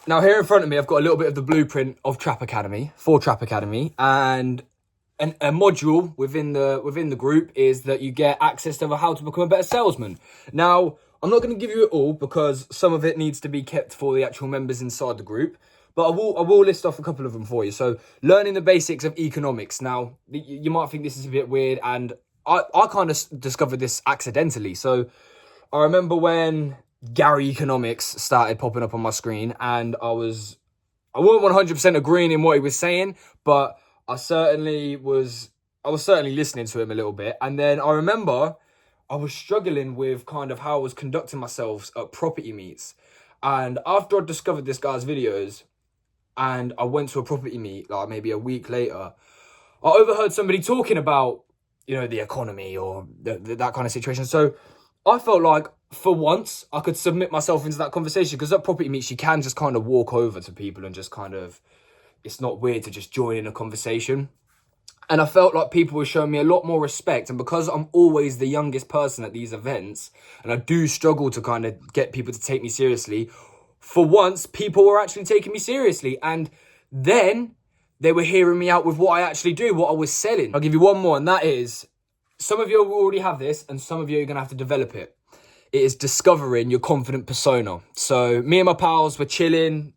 Now here in front of me, I've got a little bit of the blueprint of Trap Academy, for Trap Academy, and a module within the group is that you get access to how to become a better salesman. Now, I'm not going to give you it all because some of it needs to be kept for the actual members inside the group, but I will list off a couple of them for you. So, learning the basics of economics. Now, you might think this is a bit weird, and I kind of discovered this accidentally. So, I remember when Gary Economics started popping up on my screen, and I wasn't 100% agreeing in what he was saying, but I was certainly listening to him a little bit. And then I remember I was struggling with kind of how I was conducting myself at property meets. And after I discovered this guy's videos and I went to a property meet, like maybe a week later, I overheard somebody talking about, the economy or that kind of situation. So I felt like for once I could submit myself into that conversation, because at property meets you can just kind of walk over to people and just kind of, it's not weird to just join in a conversation. And I felt like people were showing me a lot more respect. And because I'm always the youngest person at these events, and I do struggle to kind of get people to take me seriously, for once, people were actually taking me seriously. And then they were hearing me out with what I actually do, what I was selling. I'll give you one more, and that is, some of you already have this, and some of you are going to have to develop it. It is discovering your confident persona. So me and my pals were chilling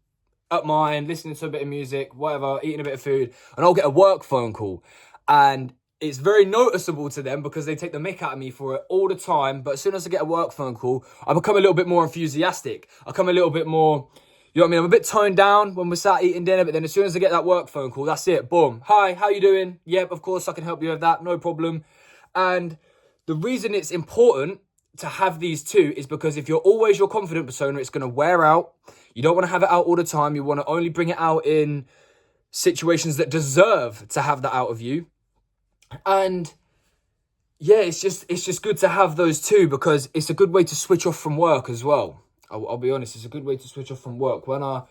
at mine, listening to a bit of music, whatever, eating a bit of food, and I'll get a work phone call. And it's very noticeable to them because they take the mick out of me for it all the time. But as soon as I get a work phone call, I become a little bit more enthusiastic. I become a little bit more, you know what I mean? I'm a bit toned down when we're sat eating dinner, but then as soon as I get that work phone call, that's it. Boom. Hi, how you doing? Yep, of course I can help you with that. No problem. And the reason it's important to have these two is because if you're always your confident persona, it's going to wear out. You don't want to have it out all the time. You want to only bring it out in situations that deserve to have that out of you. And yeah, it's just good to have those two, because it's a good way to switch off from work as well. I'll be honest, it's a good way to switch off from work. When I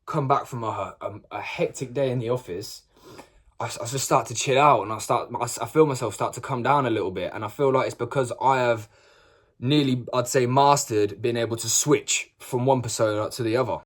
come back from a hectic day in the office, I just start to chill out, and I feel myself start to come down a little bit. And I feel like it's because I have nearly, I'd say, mastered being able to switch from one persona to the other.